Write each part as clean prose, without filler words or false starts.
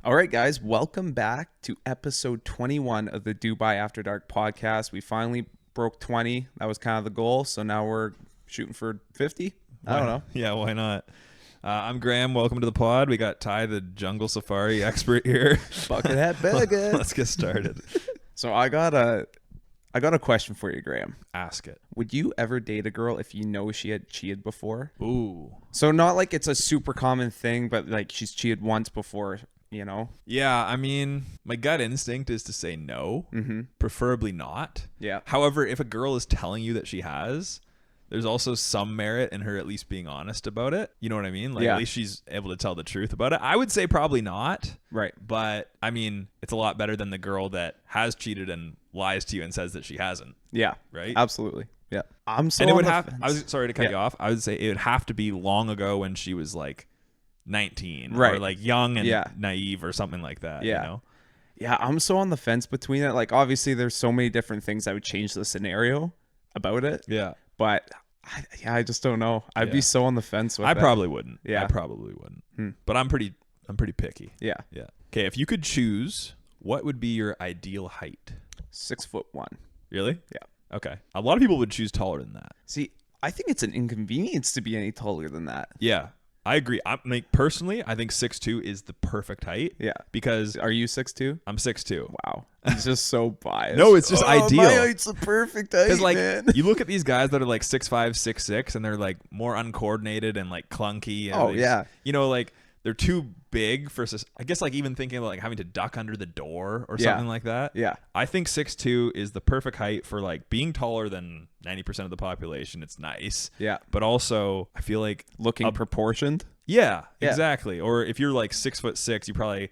All right, guys, welcome back to episode 21 of the Dubai After Dark podcast. We finally broke 20. That was kind of the goal. So now we're shooting for 50. I don't know. Yeah, why not? I'm Graham. Welcome to the pod. We got Ty, the jungle safari expert here. Buckethead Bigot. Let's get started. So I got a question for you, Graham. Ask it. Would you ever date a girl if you know she had cheated before? Ooh. So not like it's a super common thing, but like she's cheated once before, you know? Yeah, I mean, my gut instinct is to say no, preferably not. Yeah. However, if a girl is telling you that she has, there's also some merit in her at least being honest about it. You know what I mean? Like, Yeah. at least she's able to tell the truth about it. I would say probably not. Right. But, I mean, it's a lot better than the girl that has cheated and lies to you and says that she hasn't. Yeah. Right? Absolutely. Yeah. I'm so And it on would the have, fence. I was sorry to cut Yeah. you off. I would say it would have to be long ago when she was like 19, Right. or like young and Yeah. naive or something like that. Yeah. You know? Yeah, I'm so on the fence between it. Like, obviously, there's so many different things that would change the scenario about it. Yeah. But I just don't know. I'd be Yeah. so on the fence with I that. probably wouldn't. Yeah. I probably wouldn't. But I'm pretty picky. Yeah. Yeah. Okay. If you could choose, what would be your ideal height? 6'1". Really? Yeah. Okay. A lot of people would choose taller than that. See, I think it's an inconvenience to be any taller than that. Yeah. I agree. I like personally, I think 6'2" is the perfect height. Yeah. Because Are you 6'2"? I'm 6'2". Wow. He's just so biased. No, it's just ideal. My height's the perfect height, Because like man. you look at these guys that are like 6'5", 6'6", and they're like more uncoordinated and like clunky. And Oh, they yeah. you know, like they're too big for. I guess like even thinking about like having to duck under the door or Yeah. something like that. Yeah. I think 6'2" is the perfect height for like being taller than 90% of the population. It's nice. Yeah. But also, I feel like Looking proportioned. yeah, Yeah. exactly. Or if you're like 6'6", you probably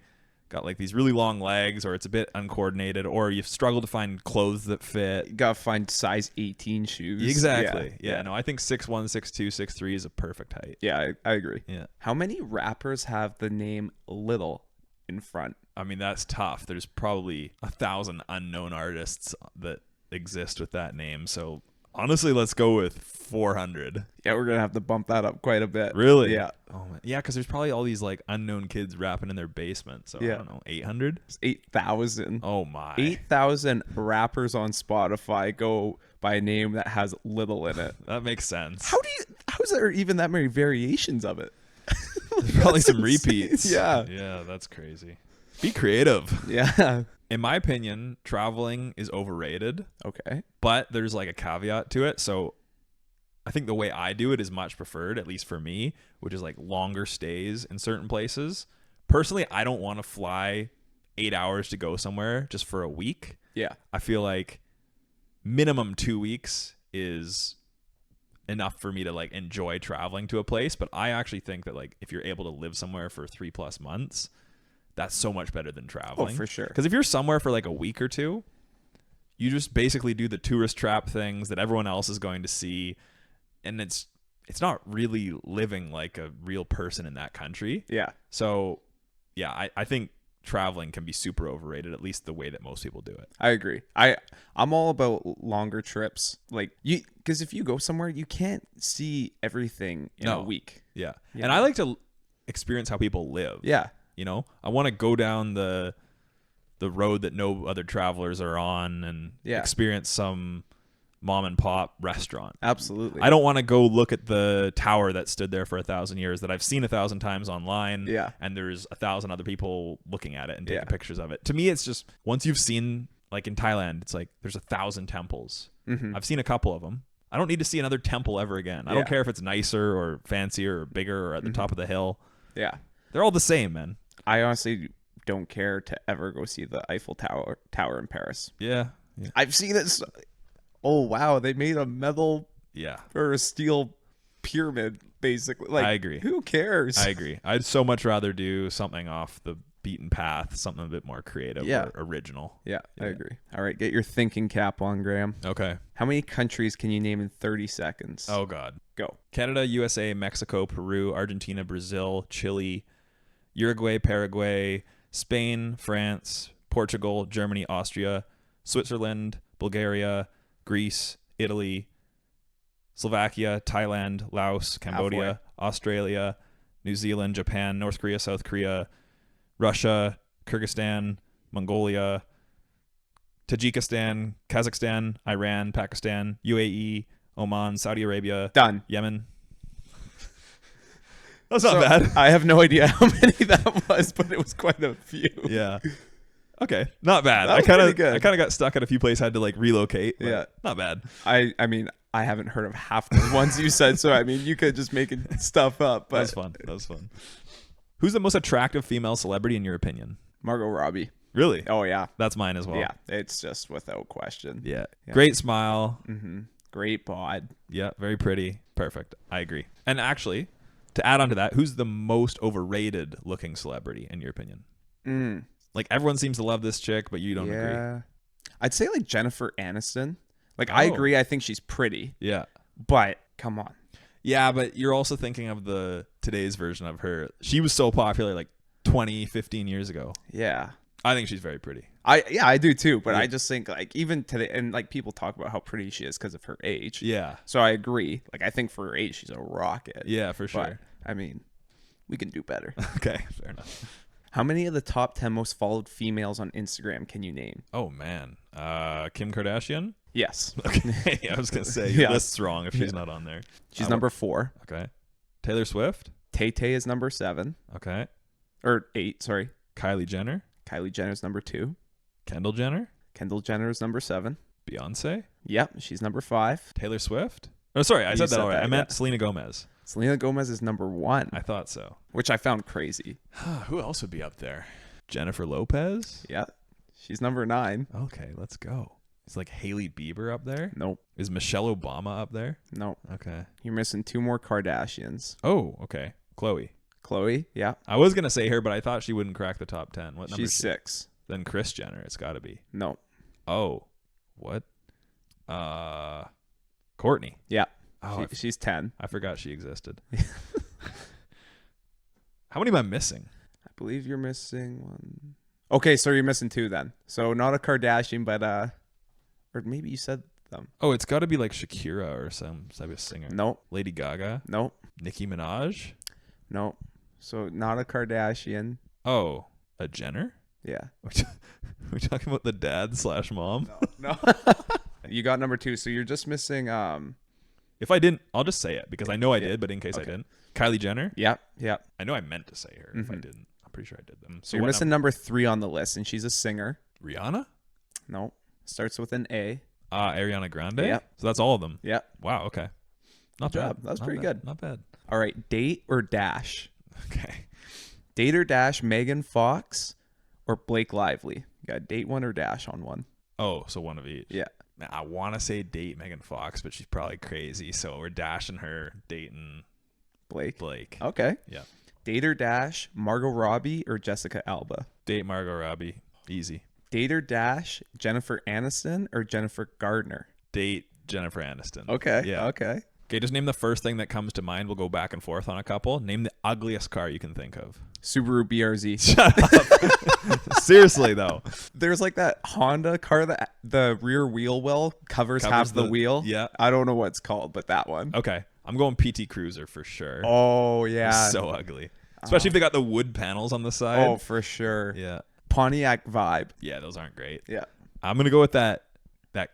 got like these really long legs, or it's a bit uncoordinated, or you've struggled to find clothes that fit. You gotta find size 18 shoes. Exactly. Yeah. No, I think 6'1", 6'2", 6'3" is a perfect height. Yeah, I agree. Yeah. How many rappers have the name Little in front? I mean, that's tough. There's probably 1,000 unknown artists that exist with that name. So honestly, let's go with 400. Yeah, we're gonna have to bump that up quite a bit. Really? Yeah. Oh man. Yeah, because there's probably all these like unknown kids rapping in their basement. So Yeah. I don't know, 800. It's 8,000. Oh my. 8,000 rappers on Spotify go by a name that has Little in it. That makes sense. How is there even that many variations of it? There's probably some That's insane. repeats. Yeah. Yeah, that's crazy. Be creative. Yeah. In my opinion, traveling is overrated, Okay. but there's like a caveat to it. So I think the way I do it is much preferred, at least for me, which is like longer stays in certain places. Personally, I don't want to fly 8 hours to go somewhere just for a week. Yeah. I feel like minimum 2 weeks is enough for me to like enjoy traveling to a place. But I actually think that like if you're able to live somewhere for 3+ months, that's so much better than traveling. Oh, for sure. Because if you're somewhere for like a week or two, you just basically do the tourist trap things that everyone else is going to see, and it's not really living like a real person in that country. Yeah. So yeah, I think traveling can be super overrated, at least the way that most people do it. I agree. I'm all about longer trips. Like because if you go somewhere, you can't see everything in a No. week. Yeah. Yeah. And I like to experience how people live. Yeah. You know, I want to go down the road that no other travelers are on and Yeah. experience some mom and pop restaurant. Absolutely. I don't want to go look at the tower that stood there for 1,000 years that I've seen 1,000 times online. Yeah. And there's 1,000 other people looking at it and taking Yeah. pictures of it. To me, it's just once you've seen, like in Thailand, it's like there's 1,000 temples. Mhm. I've seen a couple of them. I don't need to see another temple ever again. I Yeah. don't care if it's nicer or fancier or bigger or at the top of the hill. Yeah. They're all the same, man. I honestly don't care to ever go see the Eiffel Tower in Paris. Yeah. I've seen it. Oh wow, they made a metal Yeah. or a steel pyramid, basically. Like, I agree. Who cares? I agree. I'd so much rather do something off the beaten path, something a bit more creative Yeah. or original. Yeah, I Yeah. agree. All right, get your thinking cap on, Graham. Okay. How many countries can you name in 30 seconds? Oh, God. Go. Canada, USA, Mexico, Peru, Argentina, Brazil, Chile, Uruguay, Paraguay, Spain, France, Portugal, Germany, Austria, Switzerland, Bulgaria, Greece, Italy, Slovakia, Thailand, Laos, Cambodia, Halfway. Australia, New Zealand, Japan, North Korea, South Korea, Russia, Kyrgyzstan, Mongolia, Tajikistan, Kazakhstan, Iran, Pakistan, UAE, Oman, Saudi Arabia, Done. Yemen. That's not bad. I have no idea how many that was, but it was quite a few. Yeah. Okay. Not bad. That I was kind pretty of good. got stuck at a few places, had to like relocate. Yeah. Not bad. I mean, I haven't heard of half the ones you said, so I mean, you could just make stuff up. But That was fun. Who's the most attractive female celebrity in your opinion? Margot Robbie. Really? Oh yeah. That's mine as well. Yeah, it's just without question. Yeah. Great smile. Mm-hmm. Great bod. Yeah. Very pretty. Perfect. I agree. And actually, to add on to that, who's the most overrated looking celebrity in your opinion? Like everyone seems to love this chick, but you don't agree. I'd say like Jennifer Aniston. Like I agree. I think she's pretty. Yeah. But come on. Yeah, but you're also thinking of the today's version of her. She was so popular like 20, 15 years ago. Yeah. I think she's very pretty. I do too, but Yeah. I just think like even today, and like people talk about how pretty she is because of her age. Yeah. So I agree. Like I think for her age, she's a rocket. Yeah, for sure. But, I mean, we can do better. Okay, fair enough. How many of the top 10 most followed females on Instagram can you name? Oh man, Kim Kardashian. Yes. Okay, I was gonna say your Yeah. list's wrong if she's not on there. She's number 4. Okay. Taylor Swift. Tay-Tay is number 7. Okay. Or 8, sorry. Kylie Jenner. Kylie Jenner's number 2. Kendall Jenner. Kendall Jenner is number 7. Beyonce. Yep, she's number 5. Taylor Swift. Oh, sorry, I You said that said already. that, I meant yeah. Selena Gomez. Selena Gomez is number 1, I thought so. which I found crazy. Who else would be up there? Jennifer Lopez. Yeah, she's number 9. Okay, let's go. Is like Hailey Bieber up there? Nope. Is Michelle Obama up there? Nope. Okay. You're missing 2 more Kardashians. Oh, okay. Chloe. Chloe, yeah. I was gonna say her, but I thought she wouldn't crack the top 10. What number? She's is she? 6. Then Kris Jenner. It's got to be. No. Oh, what? Courtney. Yeah. Oh, She's 10. I forgot she existed. How many am I missing? I believe you're missing 1. Okay, so you're missing 2 then. So not a Kardashian, but or maybe you said them. Oh, it's got to be like Shakira or some type of singer. Nope. Lady Gaga. Nope. Nicki Minaj. Nope. So not a Kardashian. Oh, a Jenner. Yeah. We talking about the dad / mom? No. You got number 2, so you're just missing If I didn't, I'll just say it because I know I Yeah. did, but in case I Okay. didn't. Kylie Jenner. Yep. I know I meant to say her. If I Mhm. didn't, I'm pretty sure I did them. So you're what missing number 3 on the list, and she's a singer. Rihanna. No. Starts with an A. Ariana Grande. Yep. So that's all of them. Yep. Wow. Okay. Not Good bad. job. That was Not pretty bad. good. Not bad. All right. Date or dash? Okay. Date or dash Megan Fox or Blake Lively? You got date one or dash on one? Oh, so one of each. Yeah. I want to say date Megan Fox, but she's probably crazy. So we're dashing her, dating Blake. Okay. Okay. Yeah. Date or dash Margot Robbie or Jessica Alba? Date Margot Robbie. Easy. Date or dash Jennifer Aniston or Jennifer Gardner? Date Jennifer Aniston. Okay. Yeah. Okay. Okay, just name the first thing that comes to mind. We'll go back and forth on a couple. Name the ugliest car you can think of. Subaru BRZ. Shut up. Seriously, though. There's like that Honda car that the rear wheel well covers half the wheel. Yeah. I don't know what it's called, but that one. Okay. I'm going PT Cruiser for sure. Oh, yeah. It's so ugly. Especially if they got the wood panels on the side. Oh, for sure. Yeah. Pontiac vibe. Yeah, those aren't great. Yeah. I'm going to go with that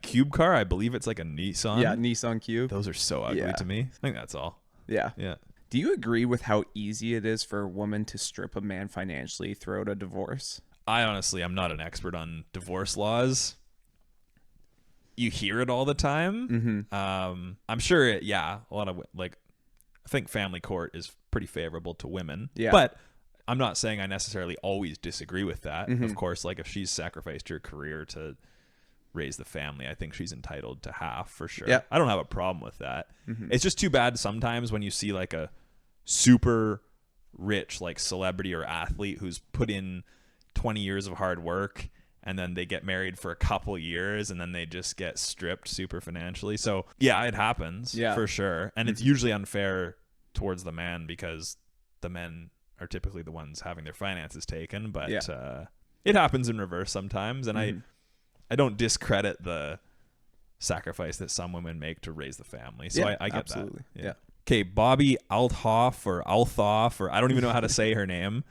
cube car. I believe it's like a Nissan. Yeah, Nissan Cube. Those are so ugly Yeah. to me. I think that's all. Yeah. Yeah. Do you agree with how easy it is for a woman to strip a man financially throughout a divorce? I'm not an expert on divorce laws. You hear it all the time. Mm-hmm. I'm sure a lot of I think family court is pretty favorable to women. Yeah. But I'm not saying I necessarily always disagree with that. Mhm. Of course, like if she's sacrificed her career to raise the family, I think she's entitled to half for sure. Yeah. I don't have a problem with that. Mhm. It's just too bad sometimes when you see like a super rich like celebrity or athlete who's put in 20 years of hard work and then they get married for a couple years and then they just get stripped super financially. So yeah, it happens for sure. And it's usually unfair towards the man because the men are typically the ones having their finances taken, but it happens in reverse sometimes. And I don't discredit the sacrifice that some women make to raise the family. So I get absolutely. that. Yeah. Okay, Bobby Althoff or I don't even know how to say her name.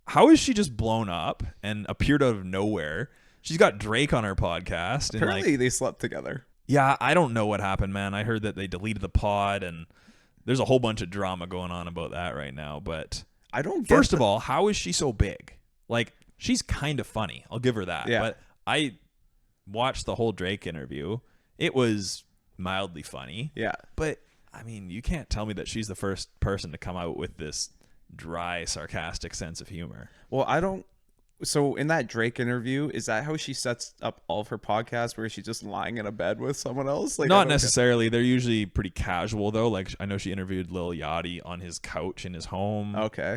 how is she just blown up and appeared out of nowhere? She's got Drake on her podcast. Apparently and they slept together. Yeah, I don't know what happened, man. I heard that they deleted the pod, and there's a whole bunch of drama going on about that right now. But I don't get first of all, how is she so big? Like, she's kind of funny. I'll give her that. Yeah. But I watched the whole Drake interview. It was mildly funny. Yeah. But, I mean, you can't tell me that she's the first person to come out with this dry, sarcastic sense of humor. Well, I don't. So in that Drake interview, is that how she sets up all of her podcasts, where she's just lying in a bed with someone else? Like, not necessarily. They're usually pretty casual, though. Like, I know she interviewed Lil Yachty on his couch in his home. Okay.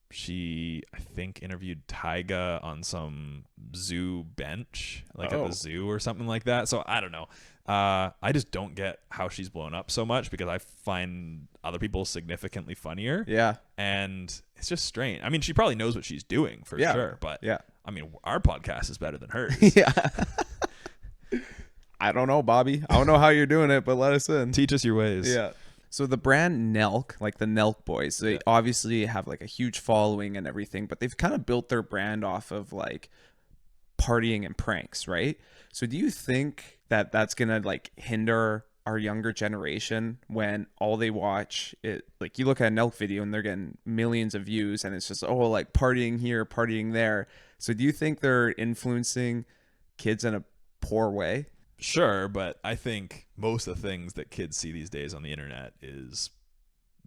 She, I think, interviewed Tyga on some zoo bench, like at the zoo or something like that. So I don't know. I just don't get how she's blown up so much, because I find other people significantly funnier. Yeah. And it's just strange. I mean, she probably knows what she's doing for sure. But yeah, I mean, our podcast is better than hers. Yeah. I don't know, Bobby. I don't know how you're doing it, but let us in. Teach us your ways. Yeah. So the brand Nelk, like the Nelk Boys, they obviously have like a huge following and everything, but they've kind of built their brand off of like partying and pranks, right? So do you think that that's going to like hinder our younger generation when all they watch it, like you look at a Nelk video and they're getting millions of views and it's just, like partying here, partying there. So do you think they're influencing kids in a poor way? Sure, but I think most of the things that kids see these days on the internet is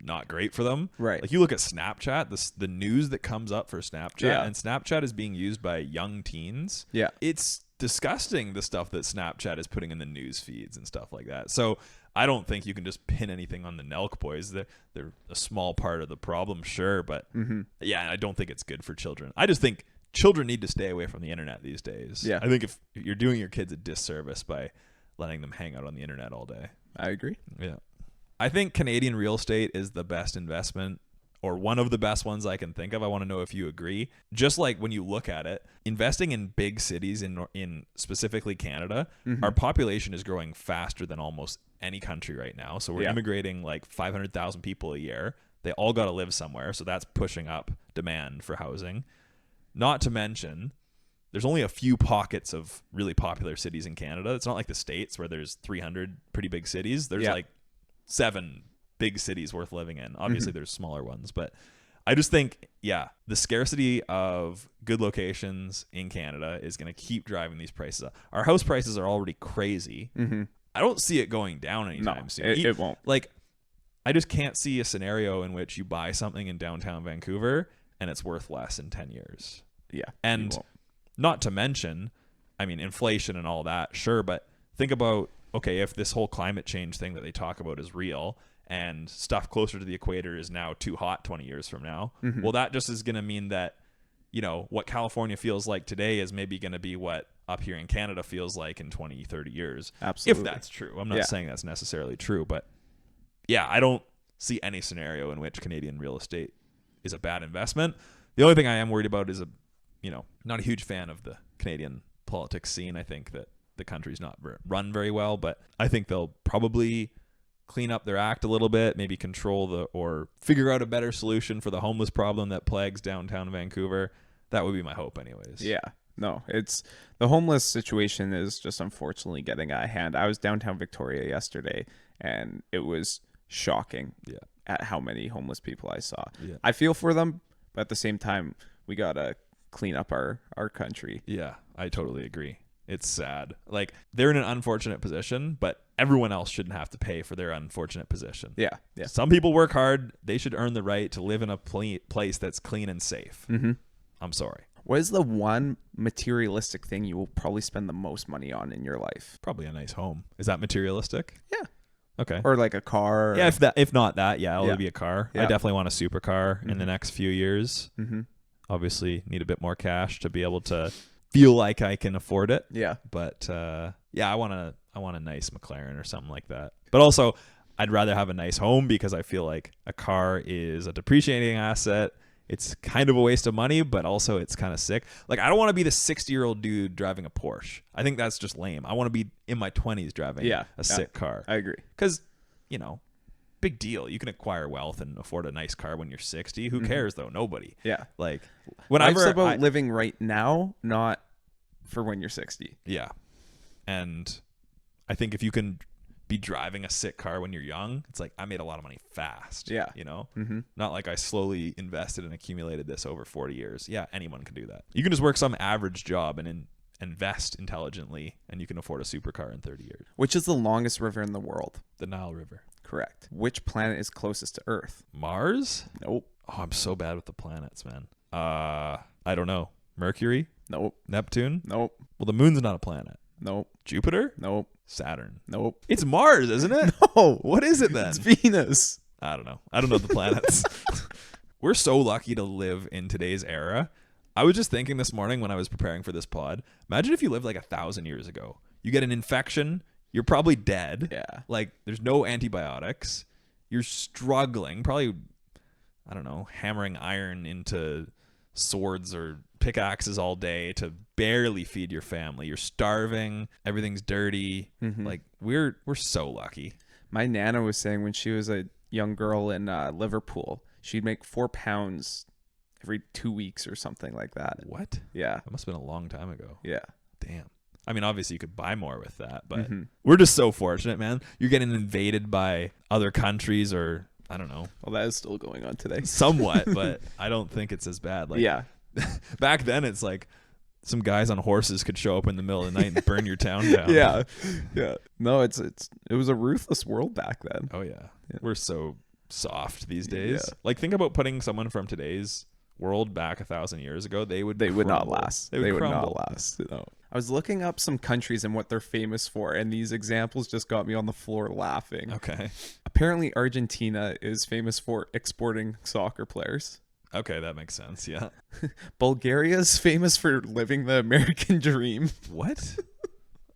not great for them. Right. Like, you look at Snapchat, the news that comes up for Snapchat, and Snapchat is being used by young teens. Yeah. It's disgusting, the stuff that Snapchat is putting in the news feeds and stuff like that. So I don't think you can just pin anything on the Nelk Boys. They're a small part of the problem, sure, but yeah, I don't think it's good for children. I just think children need to stay away from the internet these days. Yeah. I think if you're doing your kids a disservice by letting them hang out on the internet all day. I agree. Yeah. I think Canadian real estate is the best investment, or one of the best ones I can think of. I want to know if you agree. Just like when you look at it, investing in big cities in specifically Canada, our population is growing faster than almost any country right now. So we're immigrating like 500,000 people a year. They all got to live somewhere. So that's pushing up demand for housing. Not to mention, there's only a few pockets of really popular cities in Canada. It's not like the States where there's 300 pretty big cities. There's like 7 big cities worth living in. Obviously, there's smaller ones. But I just think, the scarcity of good locations in Canada is going to keep driving these prices up. Our house prices are already crazy. I don't see it going down anytime soon. It won't. Like, I just can't see a scenario in which you buy something in downtown Vancouver and it's worth less in 10 years. Yeah. And not to mention, I mean, inflation and all that, sure, but think about, okay, if this whole climate change thing that they talk about is real and stuff closer to the equator is now too hot 20 years from now, well, that just is going to mean that, what California feels like today is maybe going to be what up here in Canada feels like in 20, 30 years. Absolutely. If that's true. I'm not saying that's necessarily true, but I don't see any scenario in which Canadian real estate is a bad investment. The only thing I am worried about is not a huge fan of the Canadian politics scene. I think that the country's not run very well, but I think they'll probably clean up their act a little bit, maybe control or figure out a better solution for the homeless problem that plagues downtown Vancouver. That would be my hope anyways. Yeah. No, it's the homeless situation is just unfortunately getting out of hand. I was downtown Victoria yesterday and it was shocking at how many homeless people I saw. Yeah. I feel for them, but at the same time, we got to clean up our country. Yeah, I totally agree. It's sad. Like, they're in an unfortunate position, but everyone else shouldn't have to pay for their unfortunate position. Yeah. Yeah. Some people work hard. They should earn the right to live in a place that's clean and safe. I'm sorry. What is the one materialistic thing you will probably spend the most money on in your life? Probably a nice home. Is that materialistic? Yeah. Okay. Or like a car. Yeah, if not that, it'll be a car. Yeah. I definitely want a supercar in the next few years. Obviously, need a bit more cash to be able to feel like I can afford it. Yeah. But I want a nice McLaren or something like that. But also, I'd rather have a nice home because I feel like a car is a depreciating asset. It's kind of a waste of money, but also it's kind of sick. Like, I don't want to be the 60-year-old dude driving a Porsche. I think that's just lame. I want to be in my 20s driving a sick car. I agree. Because, big deal. You can acquire wealth and afford a nice car when you're 60. Who cares though? Nobody. Yeah. Like Life's about living right now, not for when you're 60. Yeah. And I think if you can be driving a sick car when you're young, it's like I made a lot of money fast. Yeah. You know, not like I slowly invested and accumulated this over 40 years. Yeah. Anyone can do that. You can just work some average job and invest intelligently, and you can afford a supercar in 30 years. Which is the longest river in the world? The Nile River. Correct. Which planet is closest to Earth? Mars? Nope. Oh, I'm so bad with the planets, man. I don't know. Mercury? Nope. Neptune? Nope. Well, the moon's not a planet. Nope. Jupiter? Nope. Saturn? Nope. It's Mars, isn't it? No. What is it then? It's Venus. I don't know. I don't know the planets. We're so lucky to live in today's era. I was just thinking this morning when I was preparing for this pod, imagine if you lived like 1,000 years ago. You get an infection, you're probably dead. Yeah. Like there's no antibiotics. You're struggling, probably, I don't know, hammering iron into swords or pickaxes all day to barely feed your family. You're starving. Everything's dirty. Like we're so lucky. My Nana was saying when she was a young girl in Liverpool, she'd make 4 pounds every 2 weeks or something like that. What? Yeah. That must have been a long time ago. Yeah. Damn. I mean, obviously you could buy more with that, but we're just so fortunate, man. You're getting invaded by other countries or I don't know. Well, that is still going on today. Somewhat, but I don't think it's as bad. Like, yeah. Back then it's like some guys on horses could show up in the middle of the night and burn your town down. Yeah. Yeah. No, it was a ruthless world back then. Oh yeah. We're so soft these days. Yeah. Like think about putting someone from today's world back 1,000 years ago. They would not last. They would crumble. not last. No. I was looking up some countries and what they're famous for, and these examples just got me on the floor laughing. Okay. Apparently, Argentina is famous for exporting soccer players. Okay, that makes sense. Yeah. Bulgaria is famous for living the American dream. What?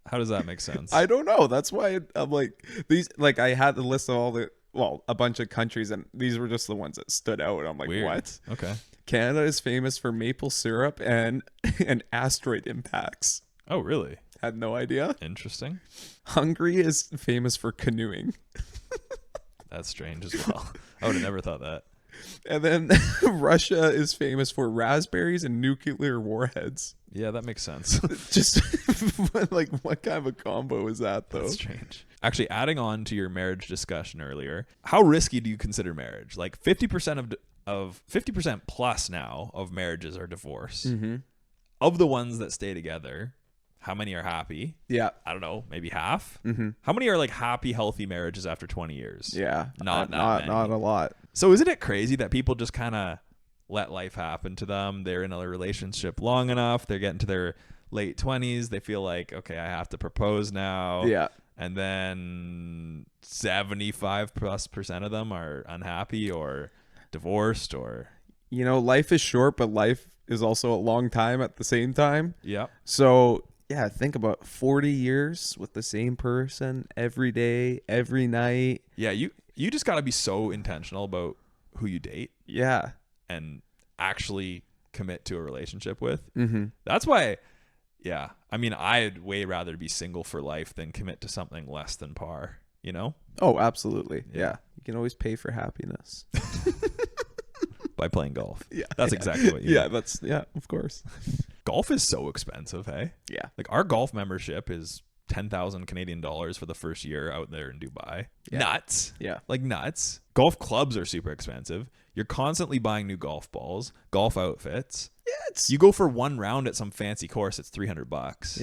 How does that make sense? I don't know. That's why I'm like these. Like I had the list of a bunch of countries, and these were just the ones that stood out. I'm like, Weird. what? Okay. Canada is famous for maple syrup and asteroid impacts. Oh, really? Had no idea. Interesting. Hungary is famous for canoeing. That's strange as well. I would have never thought that. And then Russia is famous for raspberries and nuclear warheads. Yeah, that makes sense. Just like what kind of a combo is that though? That's strange. Actually, adding on to your marriage discussion earlier, how risky do you consider marriage? Like 50% of 50% plus now of marriages are divorce. Of the ones that stay together, how many are happy? Yeah. I don't know, maybe half. How many are like happy, healthy marriages after 20 years? Yeah. Not a lot. So isn't it crazy that people just kind of let life happen to them? They're in a relationship long enough. They're getting to their late 20s. They feel like, okay, I have to propose now. Yeah. And then 75+% of them are unhappy or divorced or... You know, life is short, but life is also a long time at the same time. Yeah. So, yeah, think about 40 years with the same person every day, every night. Yeah, you just got to be so intentional about who you date. Yeah. And actually commit to a relationship with. Mm-hmm. That's why, yeah. I mean, I'd way rather be single for life than commit to something less than par, you know? Oh, absolutely. Yeah. You can always pay for happiness. By playing golf. Yeah. That's exactly what you mean. Yeah, of course. Golf is so expensive, hey? Yeah. Like our golf membership is 10,000 Canadian dollars for the first year out there in Dubai. Yeah. Nuts. Yeah. Like nuts. Golf clubs are super expensive. You're constantly buying new golf balls, golf outfits. Yeah, You go for one round at some fancy course, it's $300.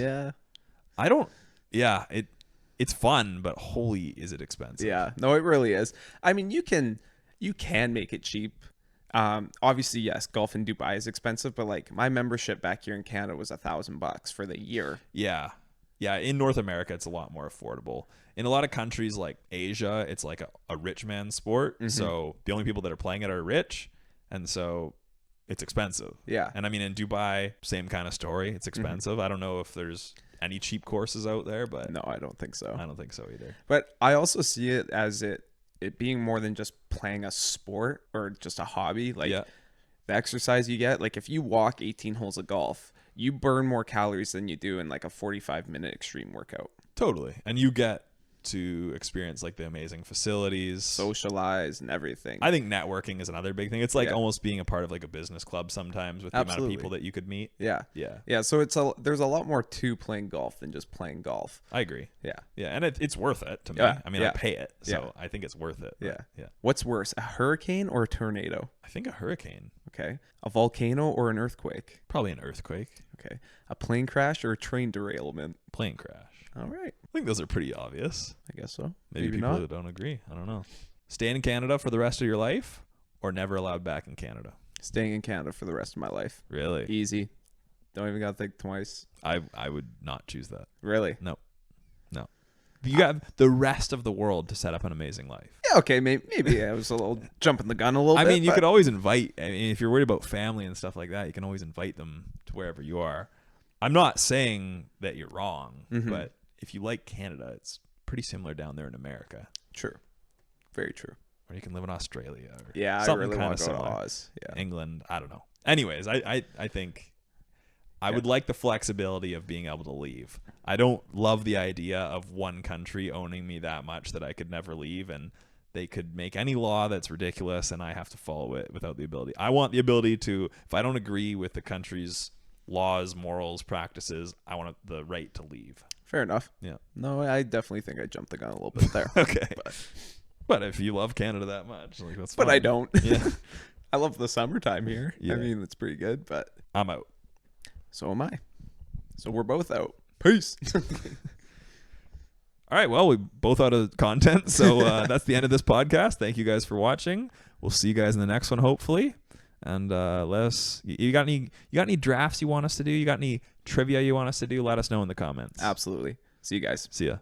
Yeah. It's fun, but holy is it expensive. Yeah. No, it really is. I mean, you can make it cheap. Obviously, yes, golf in Dubai is expensive, but like my membership back here in Canada was $1,000 for the year. Yeah. Yeah. In North America, it's a lot more affordable. In a lot of countries like Asia, it's like a rich man's sport. Mm-hmm. So the only people that are playing it are rich. And so it's expensive. Yeah. And I mean, in Dubai, same kind of story. It's expensive. Mm-hmm. I don't know if there's any cheap courses out there, but no, I don't think so. I don't think so either. But I also see it as it being more than just playing a sport or just a hobby. Like the exercise you get, like if you walk 18 holes of golf, you burn more calories than you do in like a 45-minute extreme workout. Totally. And you get to experience like the amazing facilities, Socialize and everything. I think networking is another big thing. It's like Yeah. almost being a part of like a business club sometimes with the amount of Absolutely. people that you could meet. Yeah. Yeah, Yeah. So there's a lot more to playing golf than just playing golf. I agree. Yeah. Yeah, and it's worth it to me. Yeah, I mean, I yeah. pay it, so Yeah. I think it's worth it. Yeah. Yeah. What's worse, a hurricane or a tornado? I think a hurricane, Okay. A volcano or an earthquake? probably an earthquake, Okay. A plane crash or a train derailment? plane crash. All right. I think those are pretty obvious. I guess so. Maybe people that don't agree. I don't know. Staying in Canada for the rest of your life or never allowed back in Canada? Staying in Canada for the rest of my life. Really? Easy. Don't even got to think twice. I would not choose that. Really? No. You got the rest of the world to set up an amazing life. Yeah, okay. Maybe I was a little jumping the gun a little I bit. mean, you but could always invite. I mean, if you're worried about family and stuff like that, you can always invite them to wherever you are. I'm not saying that you're wrong, but if you like Canada, it's pretty similar down there in America. True. Very true. Or you can live in Australia. Or Yeah, I something really kinda want to go to similar. Oz. Yeah. England. I don't know. Anyways, I think I would like the flexibility of being able to leave. I don't love the idea of one country owning me that much that I could never leave, and they could make any law that's ridiculous and I have to follow it without the ability. I want the ability to, if I don't agree with the country's laws, morals, practices, I want the right to leave. Fair enough. Yeah. No, I definitely think I jumped the gun a little bit there. Okay. But if you love Canada that much, like that's But fine. I don't. Yeah. I love the summertime here. Yeah. I mean, it's pretty good, but I'm out. so am I. So we're both out. Peace. All right. Well, we both out of content. So that's the end of this podcast. Thank you guys for watching. We'll see you guys in the next one, hopefully. And let us, you got any drafts you want us to do? You got any trivia you want us to do? Let us know in the comments. Absolutely. See you guys. See ya.